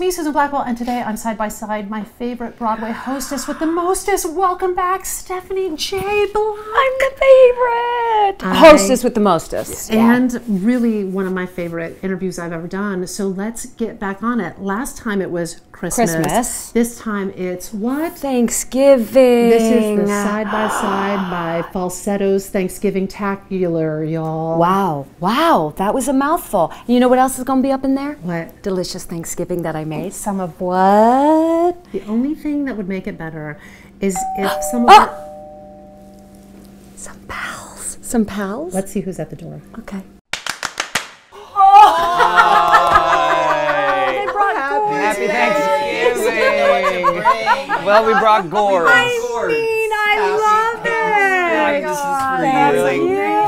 me, Susan Blackwell, and today I'm side by side my favorite Broadway hostess with the mostest. Welcome back, Stephanie J. Black. I'm the favorite hostess with the mostest. And really one of my favorite interviews I've ever done. So let's get back on it. Last time it was Christmas. This time it's what? Thanksgiving. This is the side by side by Falsettos Thanksgiving-tacular, y'all. Wow, wow, that was a mouthful. You know what else is going to be up in there? What? Delicious Thanksgiving that I made. Some of what? The only thing that would make it better is if some of it... Some pals. Some pals? Let's see who's at the door. Okay. Happy Thanksgiving! Well, we brought gourds. I love it!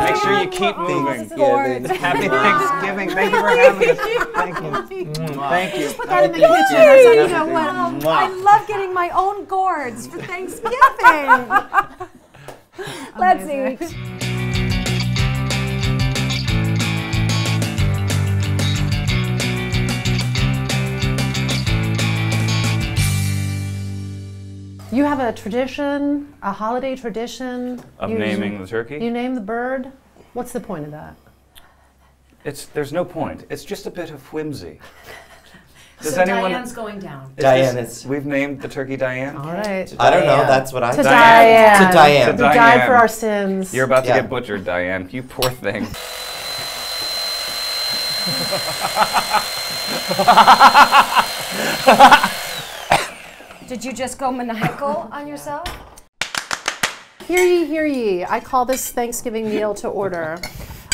Make sure you keep moving. Happy Thanksgiving. Thank you for having us. Thank you. Thank you. Put that in the kitchen. You know what? I love getting my own gourds for Thanksgiving. Let's eat. You have a tradition, a holiday tradition. Of naming the turkey? You name the bird. What's the point of that? There's no point. It's just a bit of whimsy. Does So anyone, Diane's going down. We've named the turkey Diane? All right. I don't know, that's what I To Diane. Diane. To Diane. Who died for our sins. You're about to get butchered, Diane. You poor thing. Did you just go maniacal on yourself? Hear ye, hear ye. I call this Thanksgiving meal to order.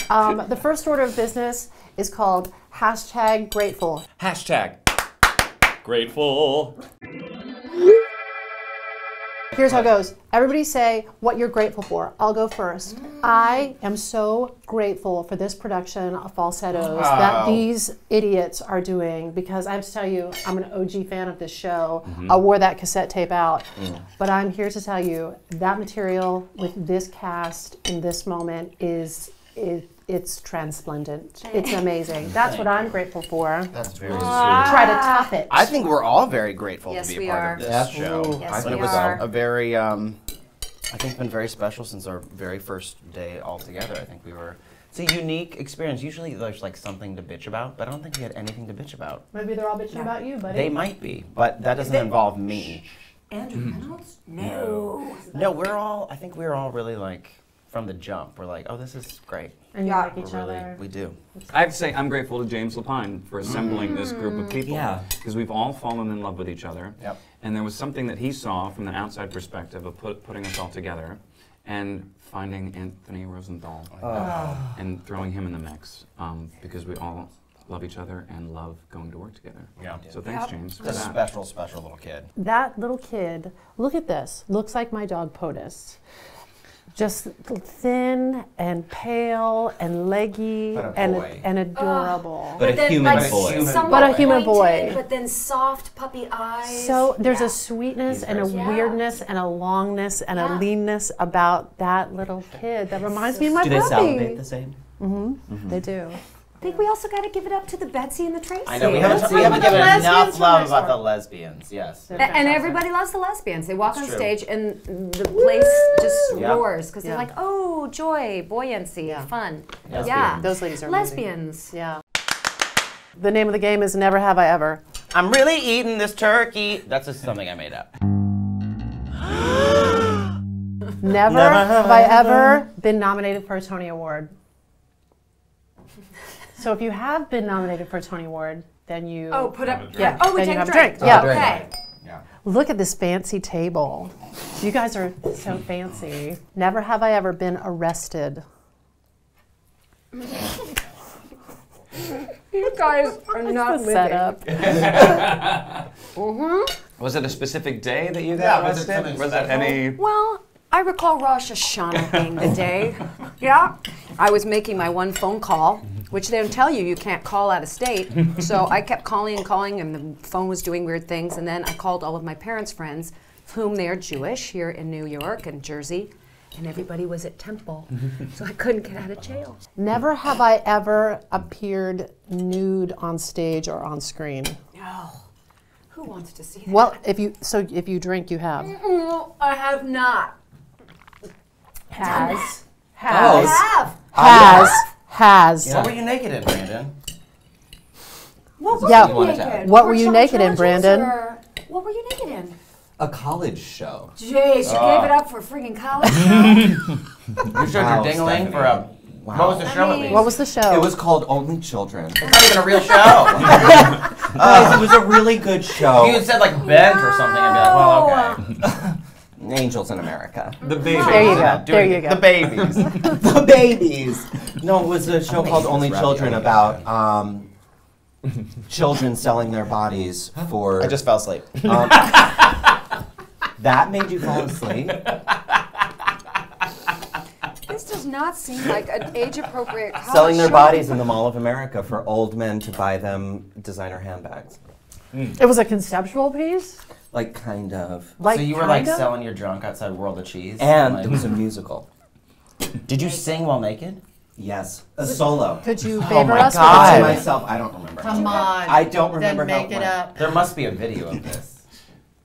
The first order of business is called #grateful. #grateful. Here's how it goes. Everybody say what you're grateful for. I'll go first. I am so grateful for this production of Falsettos that these idiots are doing, because I have to tell you, I'm an OG fan of this show. I wore that cassette tape out. But I'm here to tell you that material with this cast in this moment it's transplendent. It's amazing. That's what I'm grateful for. That's very sweet. Try to top it. I think we're all very grateful Yes, to be we a part are. of this show. Yes, I think we it was are. a very, I think it's been very special since our very first day all together. I think we were, it's a unique experience. Usually there's like something to bitch about, but I don't think we had anything to bitch about. Maybe they're all bitching about you, buddy. They might be, but that doesn't involve me. Andrew Rannells? No. No, I think we're all really like, from the jump, we're like, oh, this is great. And you like each other. We do. I have to say, I'm grateful to James Lapine for assembling this group of people. Yeah. Because we've all fallen in love with each other. Yep. And there was something that he saw from an outside perspective of putting us all together and finding Anthony Rosenthal and throwing him in the mix, because we all love each other and love going to work together. Yeah. So thanks, James, for A that. special, special little kid. That little kid, look at this, looks like my dog POTUS. Just thin and pale and leggy and adorable. But a human boy. But a human boy. But then soft puppy eyes. So there's a sweetness and a weirdness and a longness and a leanness about that little kid that reminds me of my puppy. Do they salivate the same? They do. I think we also got to give it up to the Betsy and the Tracy. I know, we haven't given enough love about the lesbians, yes. And everybody loves the lesbians. They walk on stage and the place just roars because they're like, oh, joy, buoyancy, fun. Yeah. Those ladies are lesbians. amazing. Yeah. The name of the game is Never Have I Ever. I'm really eating this turkey. That's just something I made up. Never have I ever been nominated for a Tony Award. So if you have been nominated for a Tony Award, then you... Oh, put up... Yeah, Oh, we then take you a have drink. Yeah. Okay. Yeah. Look at this fancy table. You guys are so fancy. Never have I ever been arrested. You guys are not Set up. Was it a specific day that you got arrested? Was that any... Well, I recall Rosh Hashanah being the day. Yeah. I was making my one phone call, which they don't tell you can't call out of state. So I kept calling and calling, and the phone was doing weird things. And then I called all of my parents' friends, whom they are Jewish here in New York and Jersey. And everybody was at Temple, so I couldn't get out of jail. Never have I ever appeared nude on stage or on screen. No. Who wants to see that? Well, if you drink, you have. I have not. Has. I Has. have. Has. What were you naked in, Brandon? What were Yeah. you wanted to naked? add. What For were you some naked in, Georges, Brandon? or- What were you naked in? A college show. Jeez, you gave it up for a friggin' college show? You showed Wow, your dingling Stephanie. for a. Wow. What was the show at mean- least? What was the show? It was called Only Children. It's not even a real show. Guys, it was a really good show. If you had said like Bent or something, I'd be like, well, okay. Angels in America. The baby. There you go. Do There it you again. go. The babies. The babies. No, it was a show called Only Ravioli Children guy. about children selling their bodies for. I just fell asleep. That made you fall asleep. This does not seem like an age-appropriate college Selling their show. bodies in the Mall of America for old men to buy them designer handbags. It was a conceptual piece. Like kind of. Like So you were like kinda? selling your junk outside World of Cheese? And like, it was a musical. did you sing while naked? Yes, a solo. Could you Oh favor my us God. with To a myself, I don't remember. Come on. I don't remember Then how make it it went. up. There must be a video of this.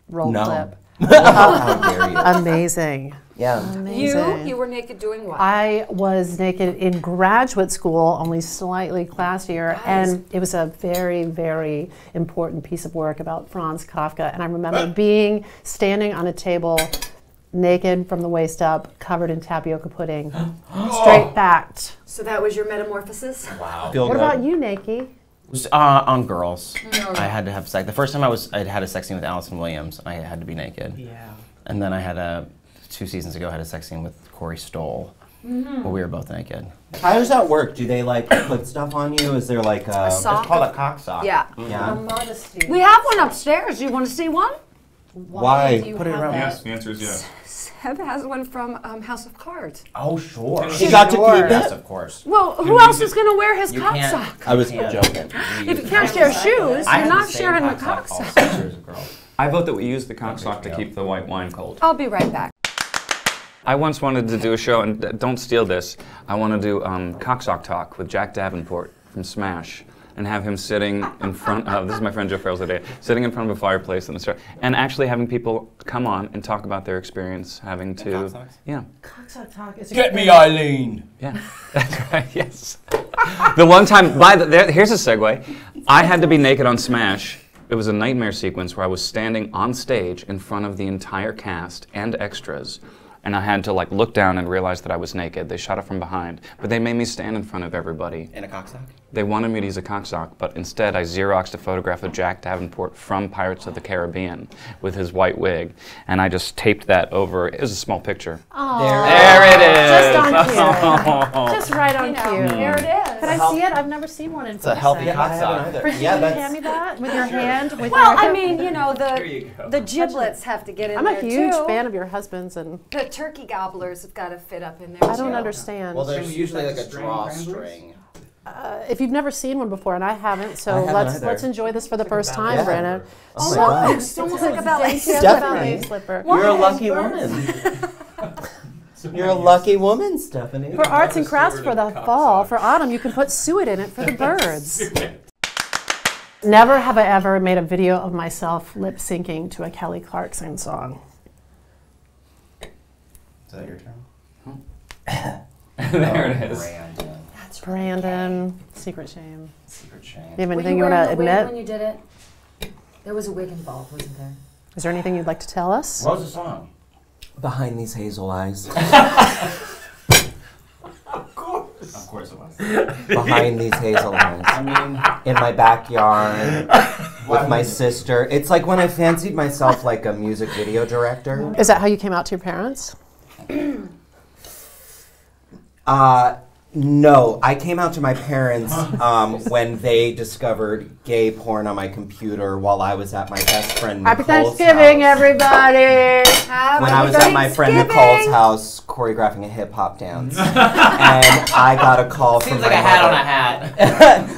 Roll No. clip. How dare you? Amazing. Yeah. Amazing. You were naked doing what? I was naked in graduate school, only slightly classier, and it was a very, very important piece of work about Franz Kafka. And I remember standing on a table, naked from the waist up, covered in tapioca pudding, straight backed. So that was your metamorphosis? Wow. Feel What good. about you, Nakey? On girls. I had to have sex. The first time I'd had a sex scene with Allison Williams, I had to be naked. Yeah. And then I had 2 seasons ago, I had a sex scene with Corey Stoll, where we were both naked. How does that work? Do they like put stuff on you? Is there like a sock? It's called a cock sock. Yeah. Yeah. Modesty. We have one upstairs. Do you want to see one? Why? do you Put it have around. that? Yes, the answer is yes. Seb has one from House of Cards. Oh, sure. She got to keep Yes, it? of course. Well, who else is going to wear his You cock can't. sock? I was can't joking. If you can't share shoes, I you're had not the same sharing the cock cock sock all sock. 6 years ago. I vote that we use the cock Okay, sock to go. keep the white wine cold. I'll be right back. I once wanted to do a show, and don't steal this, I want to do Cocksock Talk with Jack Davenport from Smash, and have him sitting in front of, this is my friend Joe Farrell's idea, sitting in front of a fireplace in the start, and actually having people come on and talk about their experience having to, cocksocks? yeah, Cocksock talk is Get me, Eileen! yeah, that's right, yes. The one time, here's a segue, I had to be naked on Smash. It was a nightmare sequence where I was standing on stage in front of the entire cast and extras, and I had to like look down and realize that I was naked. They shot it from behind, but they made me stand in front of everybody. In a cock sock? They wanted me to use a cocksock, but instead I Xeroxed a photograph of Jack Davenport from Pirates of the Caribbean with his white wig, and I just taped that over. It was a small picture. There it is. Just on cue. Just right on cue. There it is. Can I see it? I've never seen one in It's a healthy person. cock I sock. haven't either. Pretty, Yeah, can you that's. hand me that with your hand? With Well, your I mean, you know, you go. the giblets have to get in I'm there a huge too. fan of your husband's, and The turkey gobblers have got to fit up in there I don't too. understand. Well, there's we use usually like like a string drawstring. If you've never seen one before, and I haven't, so I haven't let's either. let's enjoy this for the first time, Yeah. Brandon. Oh my So- God. It's almost like a ballet. It's a Stephanie. ballet slipper. You're a lucky woman. You're a lucky woman, Stephanie. For arts and crafts for the fall, for autumn, you can put suet in it for the birds. Never have I ever made a video of myself lip syncing to a Kelly Clarkson song. Is that your turn? There it is. Brandon. Brandon, secret shame. Secret shame. Do you have Were anything you you want wearing to a wig when admit? you did it? There was a wig involved, wasn't there? Is there anything you'd like to tell us? What was the song? Behind these hazel eyes. Of course it was. Behind these hazel eyes. I mean, In my backyard with my sister. It's like when I fancied myself like a music video director. Is that how you came out to your parents? No, I came out to my parents when they discovered gay porn on my computer while I was at my best friend Happy Nicole's Thanksgiving, house. everybody! When I was at my friend Nicole's house choreographing a hip hop dance, and I got a call from seems my like a hat on a mother.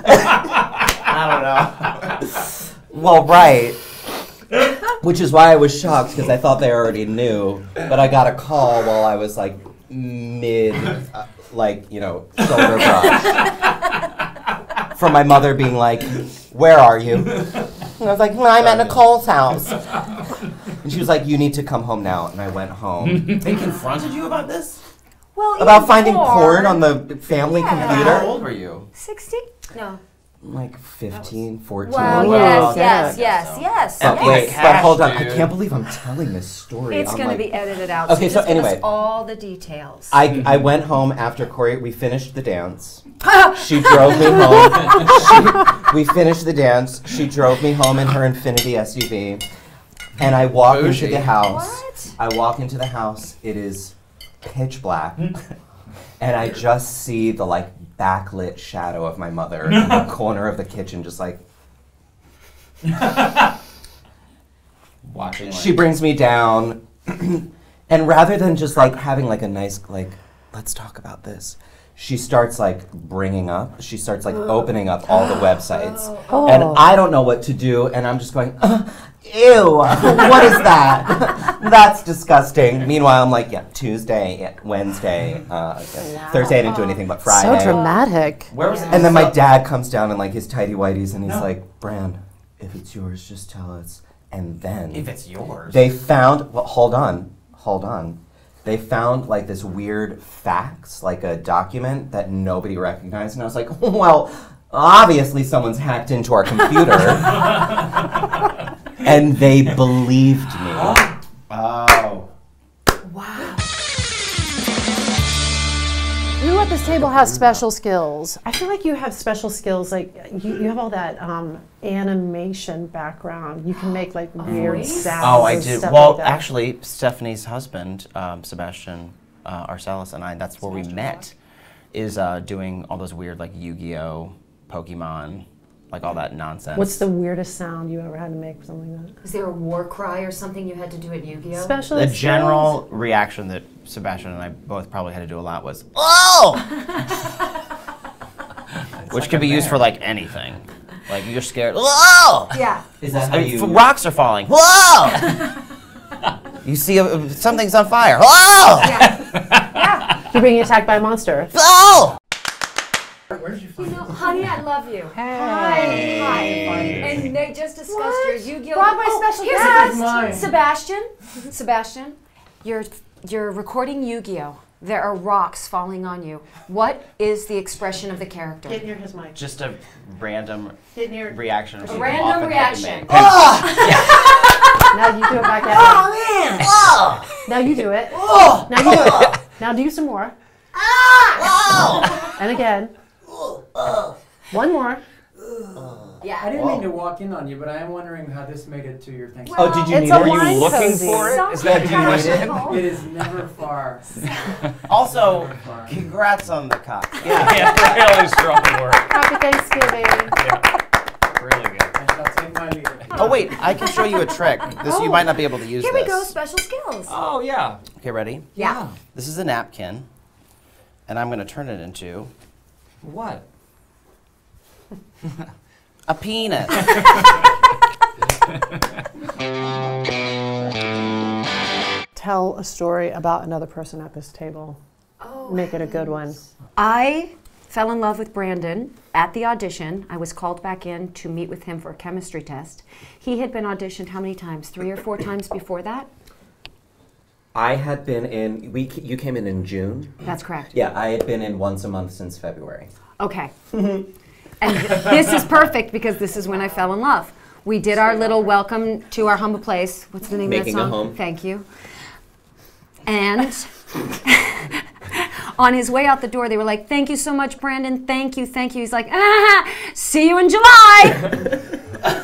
hat. I don't know. Well, right. Which is why I was shocked because I thought they already knew, but I got a call while I was like mid, shoulder brush from my mother being like, "Where are you?" And I was like, I'm at Nicole's house. And she was like, you need to come home now. And I went home. They confronted you about this? Well, About finding porn on the family computer? How old were you? 60? No. Like 15, 14. Wow, Wow. yes. But Yes. wait, Cash, but hold on. I dude. can't believe I'm telling this story. It's I'm going to like- be edited out. Okay, so just give us anyway. all the details. I went home after Corey. We finished the dance. She drove me home. We finished the dance. She drove me home in her Infinity SUV. And I walk into the house. What? I walk into the house. It is pitch black. And I just see the like backlit shadow of my mother in the corner of the kitchen, just like. Watching. She brings me down. And rather than just like having like a nice, like, let's talk about this, she starts like opening up all the websites. And I don't know what to do, and I'm just going, ew, what is that? That's disgusting. Meanwhile, I'm like, yeah, Tuesday, Wednesday, Thursday I didn't do anything but Friday. So dramatic. Where was it? And then my dad comes down in like his tighty whities and he's like, Bran, if it's yours, just tell us. And then If it's yours. they found, well, hold on. They found like this weird fax, like a document that nobody recognized. And I was like, well, obviously someone's hacked into our computer. And they believed me. Oh. Wow. Who at this table has special skills? I feel like you have special skills. Like you have all that animation background. You can make like weird sounds. Oh, I and did. stuff Well, like that. actually, Stephanie's husband, Sebastian Arcellus, and I, that's where we met, is doing all those weird, like, Yu-Gi-Oh!, Pokemon, like all that nonsense. What's the weirdest sound you ever had to make for something like that? Is there a war cry or something you had to do at Yu-Gi-Oh? Special The skills? general reaction that Sebastian and I both probably had to do a lot was, oh! Which can be used for, like, anything. Like, you're scared, whoa! Yeah. Is that how you... Rocks are falling, whoa! You see something's on fire, whoa! You're being attacked by a monster. Whoa! You know, honey, I love you. Hey. Hi. And they just discussed your Yu-Gi-Oh! Broadway special here's guest. the best. Sebastian, you're recording Yu-Gi-Oh! There are rocks falling on you. What is the expression of the character? Get near his mic. Just a random Get near. reaction. A random reaction. Now you do it back at him. man! Oh! Now you do it. Now you do it. Now do some more. And again. One more. Yeah. I didn't mean to walk in on you, but I am wondering how this made it to your Thanksgiving. Oh, did you It's need a it? wine looking cozy. for it? Is that Did you need it? It is never far. Also, congrats on the cock. Yeah, really strong work. Happy Thanksgiving. Really good. I shall take my leave. Oh wait, I can show you a trick. This you might not be able to use Here this. we go, special skills. Oh, yeah. Okay, ready? Yeah. This is a napkin, and I'm gonna turn it into What? a penis. Tell a story about another person at this table. Oh. Make it a good one. I fell in love with Brandon at the audition. I was called back in to meet with him for a chemistry test. He had been auditioned how many times? 3 or 4 times before that? I had been in, you came in June? That's correct. Yeah, I had been in once a month since February. Okay. And this is perfect because this is when I fell in love. We did our little welcome to our humble place. What's the name Making a of that song? Home. Thank you. And on his way out the door, they were like, "Thank you so much, Brandon. Thank you, thank you." He's like, "See you in July."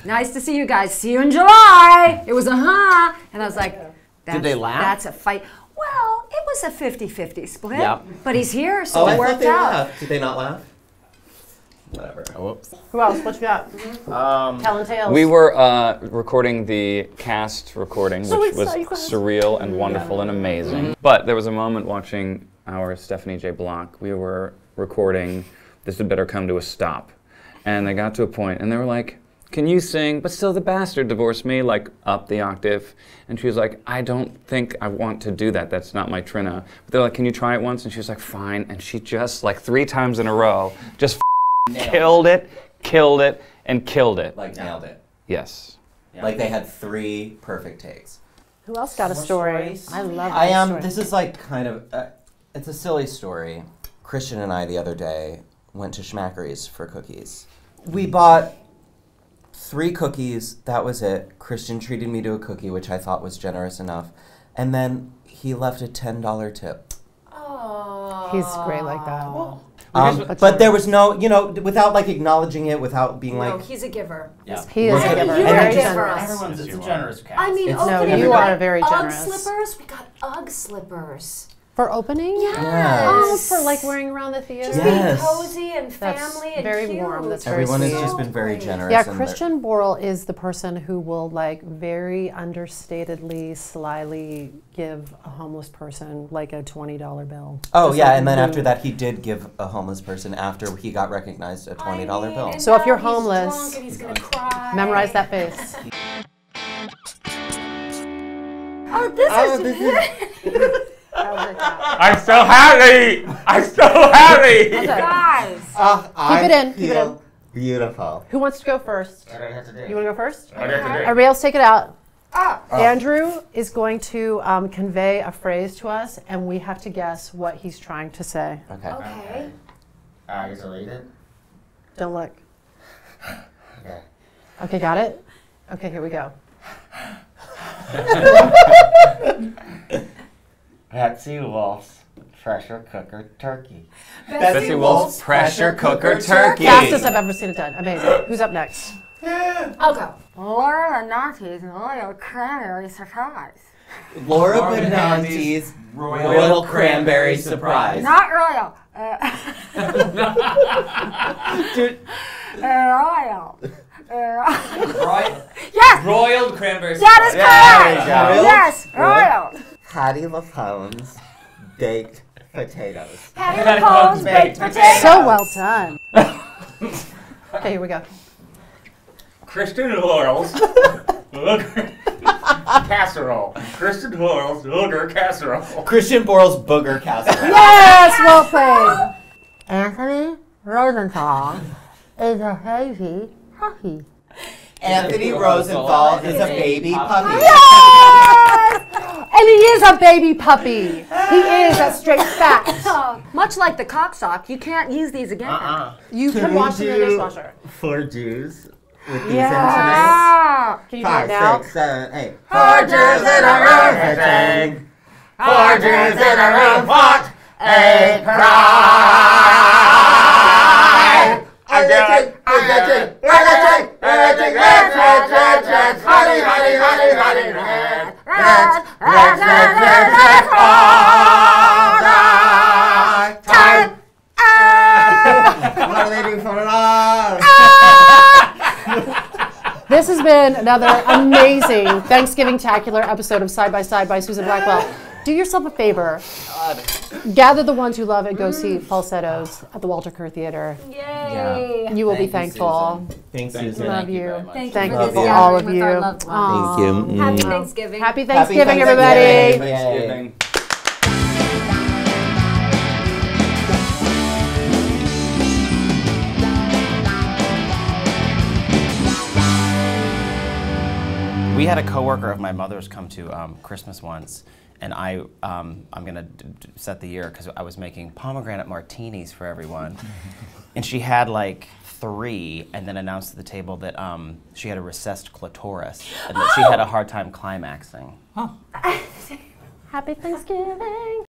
Nice to see you guys. See you in July. It was and I was like, Did they laugh? That's a fight. Well, it was a 50-50 split. Yep. But he's here, so Oh, I it thought worked they out. laughed. Did they not laugh? Whatever. Whoops. Who else? What you got? Telling tales. We were recording the cast recording, So which was exciting. surreal and wonderful and amazing. But there was a moment watching our Stephanie J. Block. We were recording This Had Better Come to a Stop. And they got to a point, and they were like, "Can you sing, but still the bastard divorced me," like up the octave. And she was like, "I don't think I want to do that. That's not my trina." But they're like, "Can you try it once?" And she was like, "Fine." And she just, like 3 times in a row, just killed it, And killed it. Like nailed it. Yes. Yeah. Like they had 3 perfect takes. Who else got a story? I love I am. story. This is like kind of. It's a silly story. Christian and I the other day went to Schmackery's for cookies. We bought 3 cookies. That was it. Christian treated me to a cookie, which I thought was generous enough, and then he left a $10 tip. Oh. He's great like that. But there was no, without like acknowledging it, without being No, like. he's a giver. Yeah. He is a giver. You're Very a generous. generous. It's a generous cast. I mean, It's- No, opening you night, are very Ugg generous. slippers. We got Ugg slippers. For opening? Yes. Oh, for like wearing around the theater? Just Yes. being cozy and That's family and very cute. warm. That's very Everyone has sweet. just been very great. generous. Yeah, and they're- Christian Borle is the person who will like very understatedly, slyly give a homeless person like a $20 bill. Oh Just yeah, like and then boom. after that, he did give a homeless person after he got recognized a $20 bill. And So if now you're he's homeless, drunk and he's gonna cry. Memorize that face. Oh, this is. I'm so happy! I'm so happy! Guys. Keep it in. Keep it in. Beautiful. Who wants to go first? What do I have to do? You want to go first? What do I have to do? Everybody else take it out. Ah. Andrew is going to convey a phrase to us, and we have to guess what he's trying to say. Okay. Okay. I get to read it? Don't look. Okay. Okay, got it? Okay, here we go. Betsy Wolf's pressure cooker turkey. Betsy Wolf's pressure cooker turkey. Fastest I've ever seen it done. Amazing. Who's up next? I'll go. Laura Benanti's Royal Cranberry Surprise. Laura Benanti's Royal Cranberry Surprise. Not royal. Royal. Yes, Broiled cranberry that is correct. There we go. Yes, royal. Patty LaPone's baked potatoes. Patty LaPone's baked potatoes. So well done. Okay, here we go. Kristen Laurel's casserole. Kristen Laurel's booger casserole. Christian Borle's booger casserole. Yes, well played. Anthony Rosenthal is a hazy puppy. Anthony Rosenthal is a baby puppy. And he is a baby puppy. He is a straight fact. Much like the cocksock, you can't use these again. You can wash in the dishwasher. 4 Jews with these Ah, Can you do it now? 5, 6, 7, 8. 4 Jews in a room. 4 Jews in a room. What a pride. What do they do for it all? This has been another amazing Thanksgiving-tacular episode of Side by Side by Susan Blackwell. Do yourself a favor. Gather the ones you love and go see Falsettos at the Walter Kerr Theater. Yay. You will be Thank you, thankful. Thanks, Susan. Love you. Thank Thank you you for for this all of gathering you. with our loved ones. Aw. Thank you. Happy Thanksgiving. Happy Thanksgiving, Happy everybody. Thanksgiving. We had a coworker of my mother's come to Christmas once, and I'm gonna set the year because I was making pomegranate martinis for everyone, and she had like 3, and then announced at the table that she had a recessed clitoris and that she had a hard time climaxing. Happy Thanksgiving.